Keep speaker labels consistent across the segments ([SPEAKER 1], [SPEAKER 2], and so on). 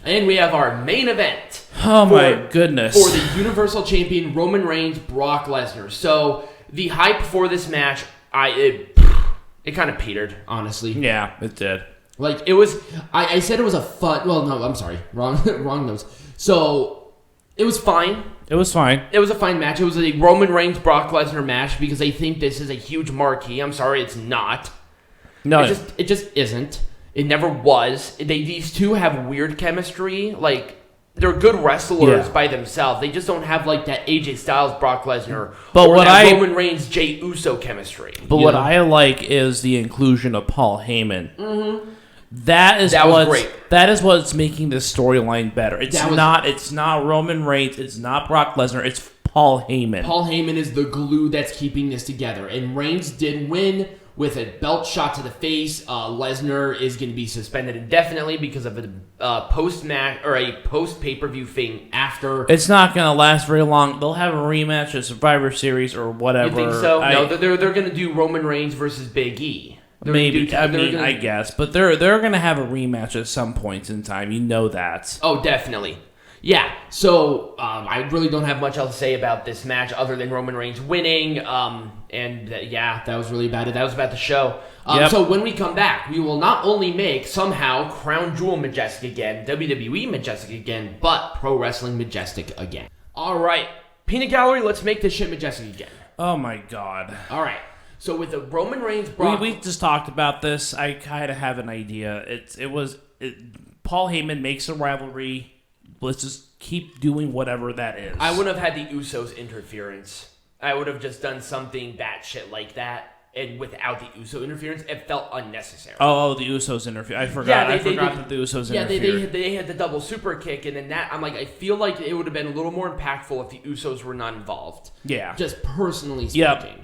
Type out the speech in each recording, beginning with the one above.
[SPEAKER 1] And we have our main event.
[SPEAKER 2] Oh my goodness.
[SPEAKER 1] For the Universal Champion Roman Reigns, Brock Lesnar. So the hype for this match, it kind of petered, honestly.
[SPEAKER 2] Yeah, it did.
[SPEAKER 1] Like, it was, I said it was a fun, well, no, I'm sorry, wrong notes. So, it was fine.
[SPEAKER 2] It was fine.
[SPEAKER 1] It was a fine match. It was a Roman Reigns, Brock Lesnar match because they think this is a huge marquee. I'm sorry, it's not.
[SPEAKER 2] No.
[SPEAKER 1] It just isn't. It never was. These two have weird chemistry. Like, they're good wrestlers by themselves. They just don't have, like, that AJ Styles, Brock Lesnar, Roman Reigns, Jey Uso chemistry.
[SPEAKER 2] But what I like is the inclusion of Paul Heyman.
[SPEAKER 1] Mm-hmm.
[SPEAKER 2] That was great. That is what's making this storyline better. It's not Roman Reigns. It's not Brock Lesnar. It's Paul Heyman.
[SPEAKER 1] Paul Heyman is the glue that's keeping this together. And Reigns did win with a belt shot to the face. Lesnar is going to be suspended indefinitely because of a post-match or a post-pay-per-view thing after.
[SPEAKER 2] It's not going to last very long. They'll have a rematch at Survivor Series or whatever.
[SPEAKER 1] You think so? No, they're going to do Roman Reigns versus Big E.
[SPEAKER 2] Maybe. I guess. But they're going to have a rematch at some point in time. You know that.
[SPEAKER 1] Oh, definitely. Yeah. So, I really don't have much else to say about this match other than Roman Reigns winning. That was really about it. That was about the show. So, when we come back, we will not only make somehow Crown Jewel Majestic again, WWE Majestic again, but Pro Wrestling Majestic again. All right. Peanut Gallery, let's make this shit Majestic again.
[SPEAKER 2] Oh, my God.
[SPEAKER 1] All right. So with the Roman Reigns,
[SPEAKER 2] we just talked about this. I kind of have an idea. Paul Heyman makes a rivalry. Let's just keep doing whatever that is.
[SPEAKER 1] I wouldn't have had the Usos interference. I would have just done something batshit like that, and without the Uso interference, it felt unnecessary.
[SPEAKER 2] Oh, the Usos interference. I forgot. I forgot that the Usos interfered.
[SPEAKER 1] Yeah, they had the double super kick, and then that. I'm like, I feel like it would have been a little more impactful if the Usos were not involved.
[SPEAKER 2] Yeah,
[SPEAKER 1] just personally speaking. Yep.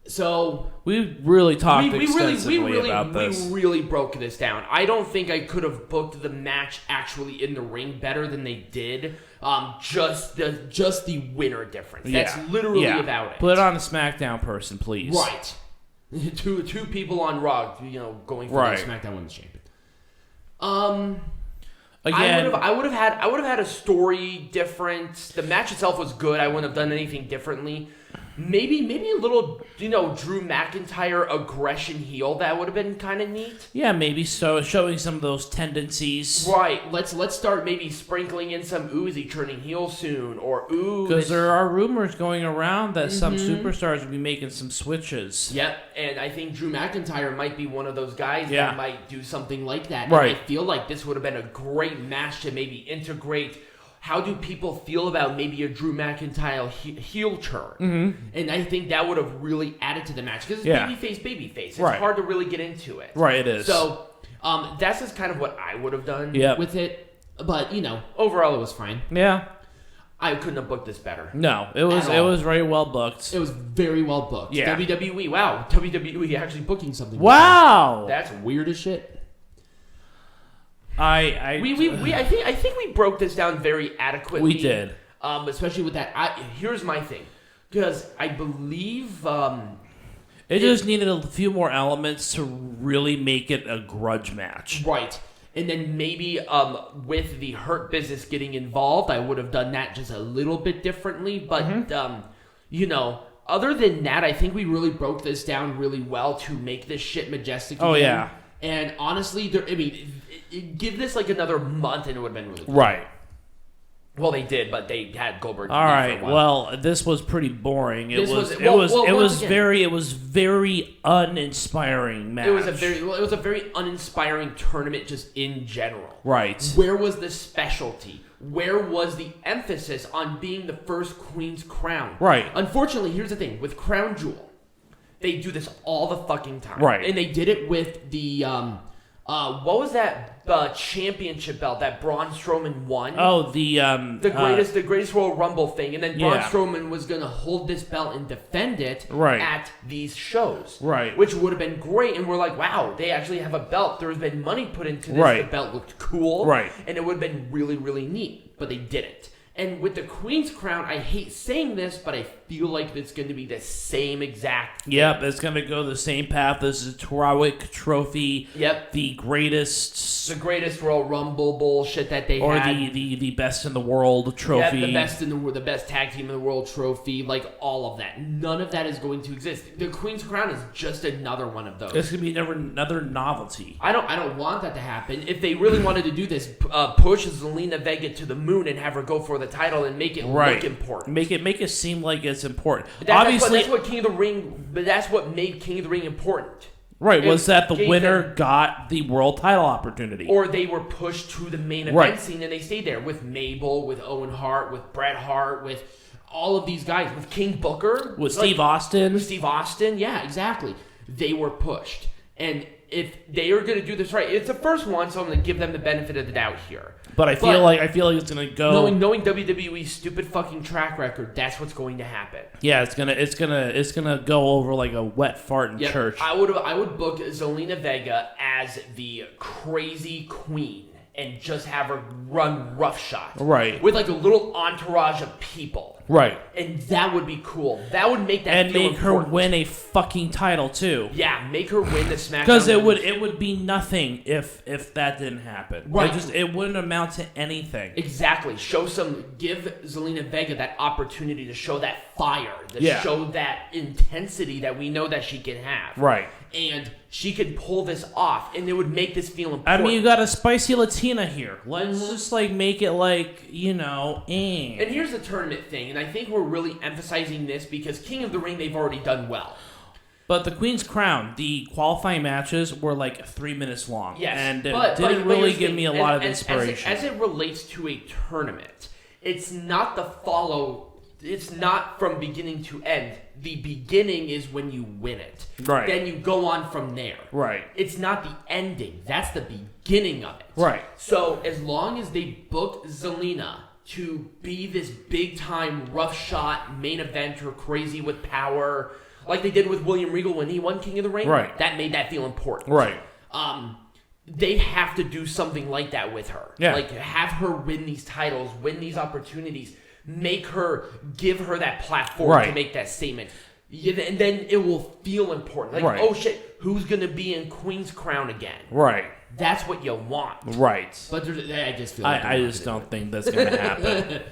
[SPEAKER 1] So
[SPEAKER 2] we really talked extensively about this.
[SPEAKER 1] We really broke this down. I don't think I could have booked the match actually in the ring better than they did. Just the winner difference. That's literally about it.
[SPEAKER 2] Put it on a SmackDown person, please.
[SPEAKER 1] Right. two people on Raw, going for the SmackDown Women's Champion. Again, I would have had a story different. The match itself was good. I wouldn't have done anything differently. Maybe a little, Drew McIntyre aggression heel. That would have been kind of neat.
[SPEAKER 2] Yeah, maybe so. Showing some of those tendencies.
[SPEAKER 1] Right. Let's start maybe sprinkling in some Uzi turning heel soon, or
[SPEAKER 2] because there are rumors going around that some superstars will be making some switches.
[SPEAKER 1] Yep, and I think Drew McIntyre might be one of those guys that might do something like that.
[SPEAKER 2] Right.
[SPEAKER 1] And I feel like this would have been a great match to maybe integrate. How do people feel about maybe a Drew McIntyre heel turn? Mm-hmm. And I think that would have really added to the match. Because it's babyface. It's hard to really get into it.
[SPEAKER 2] Right, it is.
[SPEAKER 1] So, that's just kind of what I would have done with it. But, overall it was fine.
[SPEAKER 2] Yeah.
[SPEAKER 1] I couldn't have booked this better.
[SPEAKER 2] No, it was very well booked.
[SPEAKER 1] It was very well booked.
[SPEAKER 2] Yeah.
[SPEAKER 1] WWE, wow. WWE actually booking something.
[SPEAKER 2] Wow.
[SPEAKER 1] That's weird as shit.
[SPEAKER 2] I
[SPEAKER 1] think we broke this down very adequately.
[SPEAKER 2] We did,
[SPEAKER 1] especially with that. Here's my thing, because I believe
[SPEAKER 2] it just needed a few more elements to really make it a grudge match,
[SPEAKER 1] right? And then maybe with the Hurt Business getting involved, I would have done that just a little bit differently. But other than that, I think we really broke this down really well to make this shit majestic again.
[SPEAKER 2] Oh yeah.
[SPEAKER 1] And honestly, give this like another month and it would have been really good.
[SPEAKER 2] Right.
[SPEAKER 1] Well, they did, but they had Goldberg.
[SPEAKER 2] All right. Well, this was pretty boring. It was very uninspiring match.
[SPEAKER 1] It was a very uninspiring tournament just in general.
[SPEAKER 2] Right.
[SPEAKER 1] Where was the specialty? Where was the emphasis on being the first Queen's Crown?
[SPEAKER 2] Right.
[SPEAKER 1] Unfortunately, here's the thing with Crown Jewel. They do this all the fucking time.
[SPEAKER 2] Right.
[SPEAKER 1] And they did it with the, what was that championship belt that Braun Strowman won?
[SPEAKER 2] Oh, the
[SPEAKER 1] greatest Royal Rumble thing. And then Braun Strowman was going to hold this belt and defend it at these shows.
[SPEAKER 2] Right.
[SPEAKER 1] Which would have been great. And we're like, wow, they actually have a belt. There's been money put into this.
[SPEAKER 2] Right.
[SPEAKER 1] The belt looked cool.
[SPEAKER 2] Right.
[SPEAKER 1] And it would have been really, really neat. But they didn't. And with the Queen's Crown, I hate saying this, but I feel like it's going to be the same exact thing.
[SPEAKER 2] Yep, it's going to go the same path. This is a Tarawick Trophy.
[SPEAKER 1] Yep.
[SPEAKER 2] The greatest
[SPEAKER 1] Royal Rumble bullshit that they had.
[SPEAKER 2] Or the best in the world trophy.
[SPEAKER 1] Yeah, the best tag team in the world trophy. Like, all of that. None of that is going to exist. The Queen's Crown is just another one of those.
[SPEAKER 2] It's going to be another novelty.
[SPEAKER 1] I don't want that to happen. If they really wanted to do this, push Zelina Vega to the moon and have her go for the title and make it look important.
[SPEAKER 2] Make it seem like it's important.
[SPEAKER 1] Obviously, that's what King of the Ring. But that's what made King of the Ring important.
[SPEAKER 2] Right, was that the winner got the world title opportunity.
[SPEAKER 1] Or they were pushed to the main event scene and they stayed there with Mabel, with Owen Hart, with Bret Hart, with all of these guys, with King Booker.
[SPEAKER 2] With Steve Austin.
[SPEAKER 1] With Steve Austin, yeah, exactly. They were pushed. And if they are going to do this right, it's the first one, so I'm going to give them the benefit of the doubt here.
[SPEAKER 2] But I feel like it's going to go.
[SPEAKER 1] Knowing WWE's stupid fucking track record, that's what's going to happen.
[SPEAKER 2] Yeah, it's gonna go over like a wet fart in church.
[SPEAKER 1] I would book Zelina Vega as the crazy queen and just have her run roughshod.
[SPEAKER 2] Right.
[SPEAKER 1] With like a little entourage of people.
[SPEAKER 2] Right.
[SPEAKER 1] And that would be cool. That would make that feel important.
[SPEAKER 2] Her win a fucking title too.
[SPEAKER 1] Yeah, make her win the SmackDown.
[SPEAKER 2] Because it would be nothing if that didn't happen.
[SPEAKER 1] Right.
[SPEAKER 2] It wouldn't amount to anything.
[SPEAKER 1] Exactly. Give Zelina Vega that opportunity to show that fire, show that intensity that we know that she can have.
[SPEAKER 2] Right.
[SPEAKER 1] And she could pull this off, and it would make this feel important.
[SPEAKER 2] I mean, you got a spicy Latina here. Let's just make it And
[SPEAKER 1] here's the tournament thing, and I think we're really emphasizing this because King of the Ring, they've already done well.
[SPEAKER 2] But the Queen's Crown, the qualifying matches were 3 minutes long.
[SPEAKER 1] Yes,
[SPEAKER 2] and it didn't really give me a lot of inspiration.
[SPEAKER 1] As it relates to a tournament, it's not it's not from beginning to end. The beginning is when you win it.
[SPEAKER 2] Right.
[SPEAKER 1] Then you go on from there.
[SPEAKER 2] Right.
[SPEAKER 1] It's not the ending. That's the beginning of it.
[SPEAKER 2] Right.
[SPEAKER 1] So as long as they book Zelina to be this big-time, rough-shot, main eventer, crazy with power, like they did with William Regal when he won King of the Ring,
[SPEAKER 2] right.
[SPEAKER 1] That made that feel important.
[SPEAKER 2] Right.
[SPEAKER 1] They have to do something like that with her.
[SPEAKER 2] Yeah.
[SPEAKER 1] Have her win these titles, win these opportunities, give her that platform to make that statement. And then it will feel important. Oh shit, who's going to be in Queen's Crown again?
[SPEAKER 2] Right.
[SPEAKER 1] That's what you want.
[SPEAKER 2] Right.
[SPEAKER 1] But I just feel
[SPEAKER 2] I just don't think that's going to happen.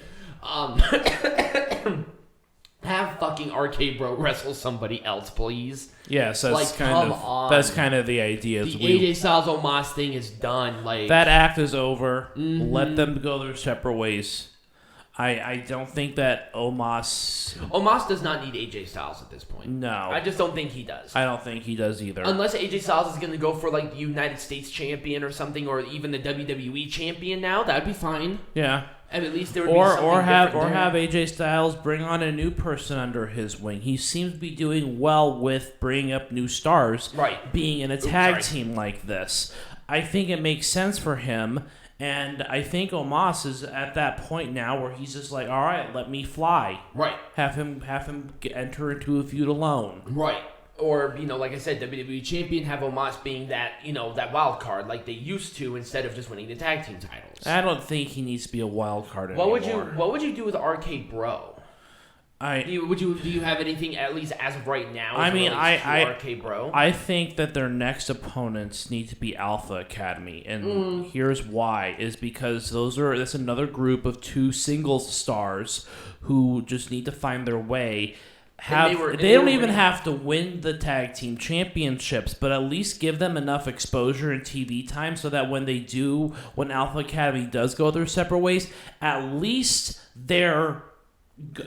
[SPEAKER 1] Have fucking RK Bro wrestle somebody else, please.
[SPEAKER 2] Yes, that's kind of the idea.
[SPEAKER 1] The AJ Styles Omos thing is done.
[SPEAKER 2] That act is over. Mm-hmm. Let them go their separate ways. I don't think that Omos
[SPEAKER 1] does not need AJ Styles at this point.
[SPEAKER 2] No.
[SPEAKER 1] I just don't think he does.
[SPEAKER 2] I don't think he does either.
[SPEAKER 1] Unless AJ Styles is going to go for the United States champion or something, or even the WWE champion now, that'd be fine.
[SPEAKER 2] Yeah.
[SPEAKER 1] And at least there would be something
[SPEAKER 2] have AJ Styles bring on a new person under his wing. He seems to be doing well with bringing up new stars.
[SPEAKER 1] Right.
[SPEAKER 2] Being in a tag team like this. I think it makes sense for him. And I think Omos is at that point now where he's just all right, let me fly.
[SPEAKER 1] Right.
[SPEAKER 2] Have him enter into a feud alone.
[SPEAKER 1] Right. Or, like I said, WWE champion, have Omos being that, that wild card like they used to instead of just winning the tag team titles.
[SPEAKER 2] I don't think he needs to be a wild card anymore.
[SPEAKER 1] What would you do with RK Bro? Do you have anything, at least as of right now, RK Bro?
[SPEAKER 2] I think that their next opponents need to be Alpha Academy, and here's why: is because that's another group of 2 singles stars who just need to find their way. They don't even have to win the tag team championships, but at least give them enough exposure and TV time so that when Alpha Academy does go their separate ways, at least they're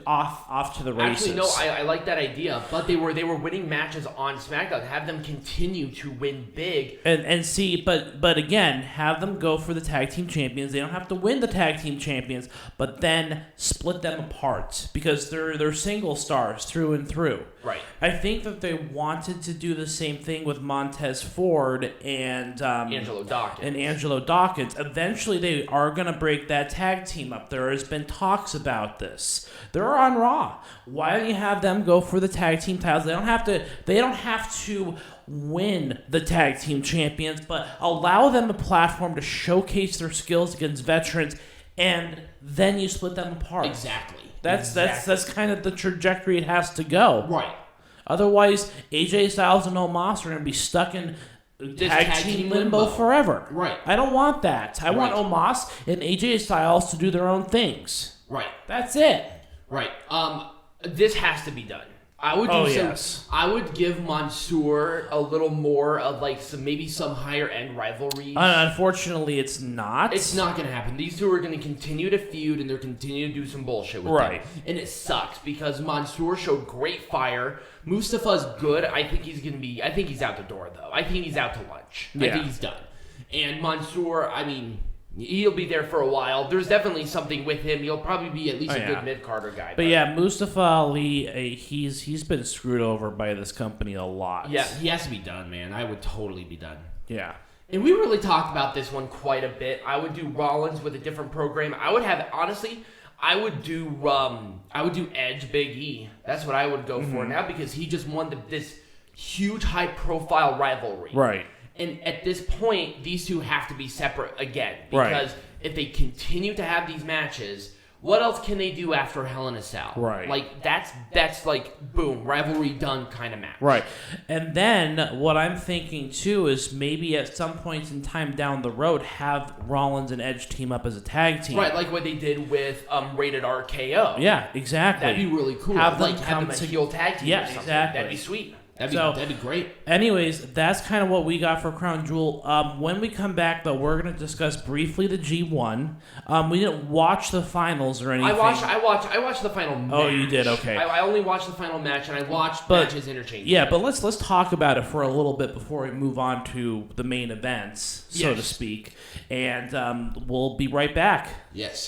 [SPEAKER 2] off to the races.
[SPEAKER 1] Actually, no, I like that idea, but they were winning matches on SmackDown. Have them continue to win big
[SPEAKER 2] and see, but again, have them go for the tag team champions. They don't have to win the tag team champions, but then split them apart because they're single stars through and through.
[SPEAKER 1] Right.
[SPEAKER 2] I think that they wanted to do the same thing with Montez Ford and
[SPEAKER 1] Angelo
[SPEAKER 2] Dawkins. Eventually, they are going to break that tag team up. There has been talks about this. They're on Raw. Why don't you have them go for the tag team titles? They don't have to win the tag team champions, but allow them a platform to showcase their skills against veterans, and then you split them apart.
[SPEAKER 1] Exactly.
[SPEAKER 2] That's kind of the trajectory it has to go.
[SPEAKER 1] Right.
[SPEAKER 2] Otherwise, AJ Styles and Omos are going to be stuck in tag team limbo forever.
[SPEAKER 1] Right.
[SPEAKER 2] I don't want that. I want Omos and AJ Styles to do their own things.
[SPEAKER 1] Right.
[SPEAKER 2] That's it.
[SPEAKER 1] Right. This has to be done. I would I would give Mansoor a little more of like some higher end rivalries.
[SPEAKER 2] Unfortunately, it's not.
[SPEAKER 1] It's not going to happen. These two are going to continue to feud and they're continue to do some bullshit with them. And it sucks because Mansoor showed great fire. Mustafa's good. I think he's out the door though. I think he's out to lunch. I think he's done. And Mansoor, I mean, he'll be there for a while. There's definitely something with him. He'll probably be at least a good mid-carder guy.
[SPEAKER 2] But yeah, Mustafa Ali, he's been screwed over by this company a lot.
[SPEAKER 1] Yeah, he has to be done, man. I would totally be done.
[SPEAKER 2] Yeah.
[SPEAKER 1] And we really talked about this one quite a bit. I would do Rollins with a different program. I would have, honestly, I would do Edge Big E. That's what I would go for now because he just won this huge high-profile rivalry.
[SPEAKER 2] Right.
[SPEAKER 1] And at this point, these two have to be separate again. Because if they continue to have these matches, what else can they do after Hell in a Cell?
[SPEAKER 2] Right.
[SPEAKER 1] Like, that's like, boom, rivalry done kind of match.
[SPEAKER 2] Right. And then what I'm thinking, too, is maybe at some point in time down the road, have Rollins and Edge team up as a tag team.
[SPEAKER 1] Right, like what they did with Rated RKO.
[SPEAKER 2] Yeah, exactly.
[SPEAKER 1] That'd be really cool.
[SPEAKER 2] Have them
[SPEAKER 1] a heel tag team or something.
[SPEAKER 2] Exactly.
[SPEAKER 1] That'd be sweet. That'd be great.
[SPEAKER 2] Anyways, that's kind of what we got for Crown Jewel. When we come back, though, we're going to discuss briefly the G1. We didn't watch the finals or anything.
[SPEAKER 1] I watched the final match.
[SPEAKER 2] Oh, you did? Okay.
[SPEAKER 1] I only watched the final match, and I watched matches interchangeably.
[SPEAKER 2] Yeah, but let's talk about it for a little bit before we move on to the main events, so to speak. And we'll be right back.
[SPEAKER 1] Yes.